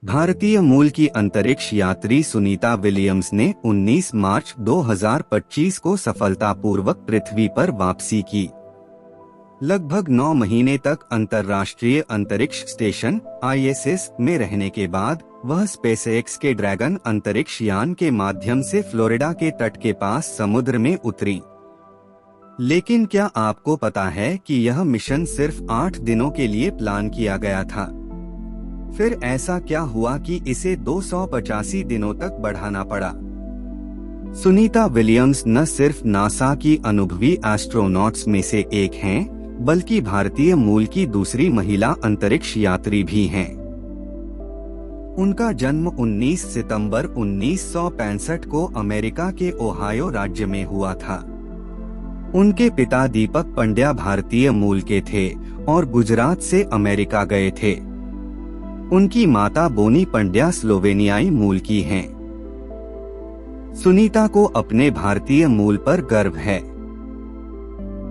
भारतीय मूल की अंतरिक्ष यात्री सुनीता विलियम्स ने 19 मार्च 2025 को सफलतापूर्वक पृथ्वी पर वापसी की। लगभग 9 महीने तक अंतर्राष्ट्रीय अंतरिक्ष स्टेशन ISS में रहने के बाद वह स्पेसएक्स के ड्रैगन अंतरिक्ष यान के माध्यम से फ्लोरिडा के तट के पास समुद्र में उतरी। लेकिन क्या आपको पता है कि यह मिशन सिर्फ 8 दिनों के लिए प्लान किया गया था? फिर ऐसा क्या हुआ कि इसे 285 दिनों तक बढ़ाना पड़ा? सुनीता विलियम्स न सिर्फ नासा की अनुभवी एस्ट्रोनॉट्स में से एक हैं, बल्कि भारतीय मूल की दूसरी महिला अंतरिक्ष यात्री भी हैं। उनका जन्म 19 सितंबर 1965 को अमेरिका के ओहायो राज्य में हुआ था। उनके पिता दीपक पंड्या भारतीय मूल के थे और गुजरात से अमेरिका गए थे। उनकी माता बोनी पंड्या स्लोवेनियाई मूल की हैं। सुनीता को अपने भारतीय मूल पर गर्व है।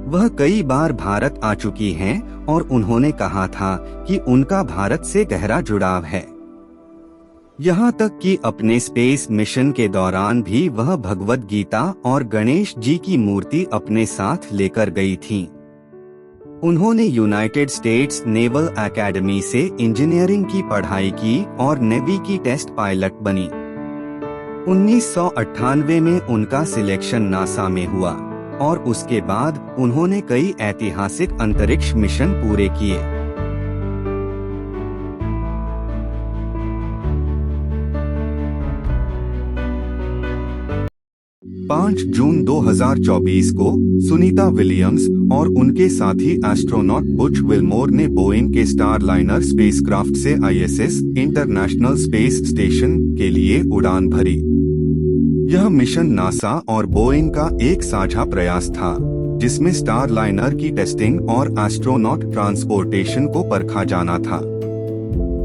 वह कई बार भारत आ चुकी हैं और उन्होंने कहा था कि उनका भारत से गहरा जुड़ाव है। यहाँ तक कि अपने स्पेस मिशन के दौरान भी वह भगवद गीता और गणेश जी की मूर्ति अपने साथ लेकर गई थीं। उन्होंने यूनाइटेड स्टेट्स नेवल एकेडमी से इंजीनियरिंग की पढ़ाई की और नेवी की टेस्ट पायलट बनी। 1998 में उनका सिलेक्शन नासा में हुआ और उसके बाद उन्होंने कई ऐतिहासिक अंतरिक्ष मिशन पूरे किए। 5 जून 2024 को सुनीता विलियम्स और उनके साथी एस्ट्रोनॉट बुच विल्मोर ने बोइंग के स्टारलाइनर स्पेसक्राफ्ट से ISS इंटरनेशनल स्पेस स्टेशन के लिए उड़ान भरी। यह मिशन नासा और बोइंग का एक साझा प्रयास था, जिसमें स्टारलाइनर की टेस्टिंग और एस्ट्रोनॉट ट्रांसपोर्टेशन को परखा जाना था।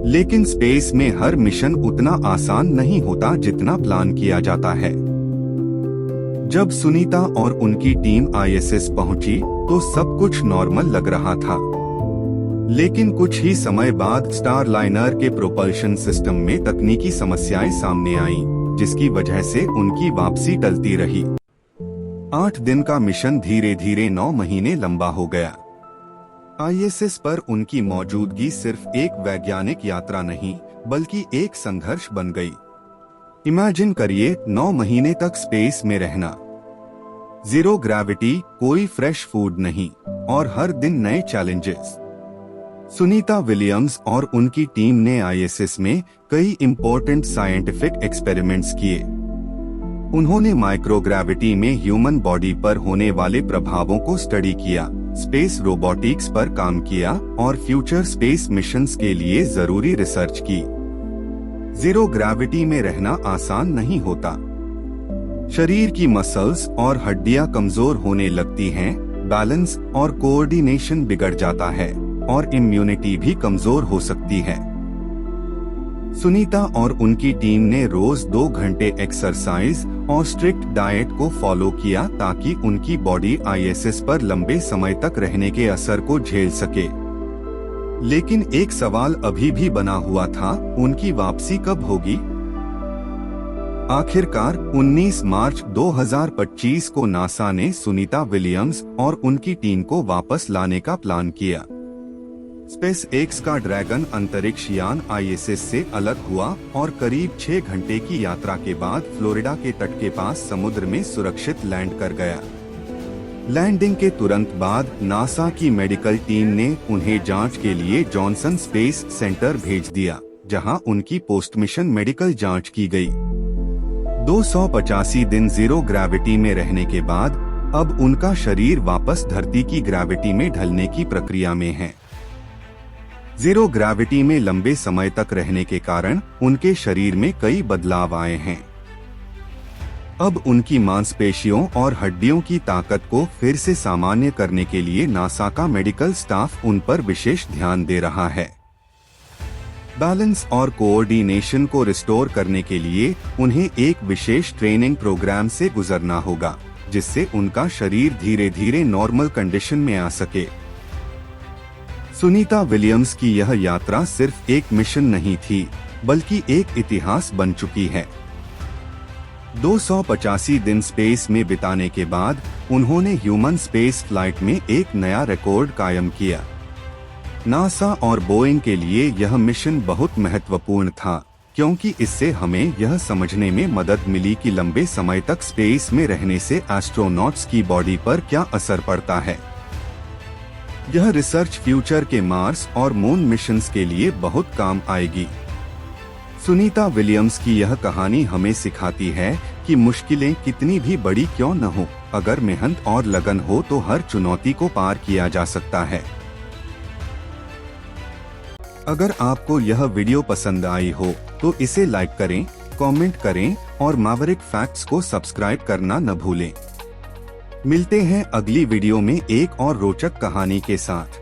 लेकिन स्पेस में हर मिशन उतना आसान नहीं होता जितना प्लान किया जाता है। जब सुनीता और उनकी टीम ISS पहुंची तो सब कुछ नॉर्मल लग रहा था। लेकिन कुछ ही समय बाद स्टारलाइनर के प्रोपल्शन सिस्टम में तकनीकी समस्याएं सामने आईं, जिसकी वजह से उनकी वापसी टलती रही। 8 दिन का मिशन धीरे धीरे 9 महीने लंबा हो गया। ISS पर उनकी मौजूदगी सिर्फ एक वैज्ञानिक यात्रा नहीं, बल्कि एक संघर्ष बन गई। इमेजिन करिए 9 महीने तक स्पेस में रहना, जीरो ग्रेविटी, कोई फ्रेश फूड नहीं और हर दिन नए चैलेंजेस। सुनीता विलियम्स और उनकी टीम ने ISS में कई इम्पोर्टेंट साइंटिफिक एक्सपेरिमेंट्स किए। उन्होंने माइक्रोग्रेविटी में ह्यूमन बॉडी पर होने वाले प्रभावों को स्टडी किया, स्पेस रोबोटिक्स पर काम किया और फ्यूचर स्पेस मिशंस के लिए जरूरी रिसर्च की। जीरो ग्रेविटी में रहना आसान नहीं होता। शरीर की मसल्स और हड्डियां कमजोर होने लगती हैं, बैलेंस और कोऑर्डिनेशन बिगड़ जाता है और इम्यूनिटी भी कमजोर हो सकती है। सुनीता और उनकी टीम ने रोज 2 घंटे एक्सरसाइज और स्ट्रिक्ट डाइट को फॉलो किया ताकि उनकी बॉडी ISS पर लंबे समय तक रहने के असर को झेल सके। लेकिन एक सवाल अभी भी बना हुआ था, उनकी वापसी कब होगी? आखिरकार 19 मार्च 2025 को नासा ने सुनीता विलियम्स और उनकी टीम को वापस लाने का प्लान किया। स्पेसएक्स का ड्रैगन अंतरिक्ष यान ISS से अलग हुआ और करीब 6 घंटे की यात्रा के बाद फ्लोरिडा के तट के पास समुद्र में सुरक्षित लैंड कर गया। लैंडिंग के तुरंत बाद नासा की मेडिकल टीम ने उन्हें जांच के लिए जॉनसन स्पेस सेंटर भेज दिया, जहां उनकी पोस्ट मिशन मेडिकल जांच की गई। 285 दिन जीरो ग्रेविटी में रहने के बाद अब उनका शरीर वापस धरती की ग्रेविटी में ढलने की प्रक्रिया में है। जीरो ग्रेविटी में लंबे समय तक रहने के कारण उनके शरीर में कई बदलाव आए हैं। अब उनकी मांसपेशियों और हड्डियों की ताकत को फिर से सामान्य करने के लिए नासा का मेडिकल स्टाफ उन पर विशेष ध्यान दे रहा है। बैलेंस और कोऑर्डिनेशन को रिस्टोर करने के लिए उन्हें एक विशेष ट्रेनिंग प्रोग्राम से गुजरना होगा, जिससे उनका शरीर धीरे धीरे नॉर्मल कंडीशन में आ सके। सुनीता विलियम्स की यह यात्रा सिर्फ एक मिशन नहीं थी, बल्कि एक इतिहास बन चुकी है। 285 दिन स्पेस में बिताने के बाद उन्होंने ह्यूमन स्पेस फ्लाइट में एक नया रिकॉर्ड कायम किया। नासा और बोइंग के लिए यह मिशन बहुत महत्वपूर्ण था, क्योंकि इससे हमें यह समझने में मदद मिली कि लंबे समय तक स्पेस में रहने से एस्ट्रोनॉट्स की बॉडी पर क्या असर पड़ता है। यह रिसर्च फ्यूचर के मार्स और मून मिशंस के लिए बहुत काम आएगी। सुनीता विलियम्स की यह कहानी हमें सिखाती है कि मुश्किलें कितनी भी बड़ी क्यों न हो, अगर मेहनत और लगन हो तो हर चुनौती को पार किया जा सकता है। अगर आपको यह वीडियो पसंद आई हो तो इसे लाइक करें, कमेंट करें और मैवरिक फैक्ट्स को सब्सक्राइब करना न भूलें। मिलते हैं अगली वीडियो में एक और रोचक कहानी के साथ।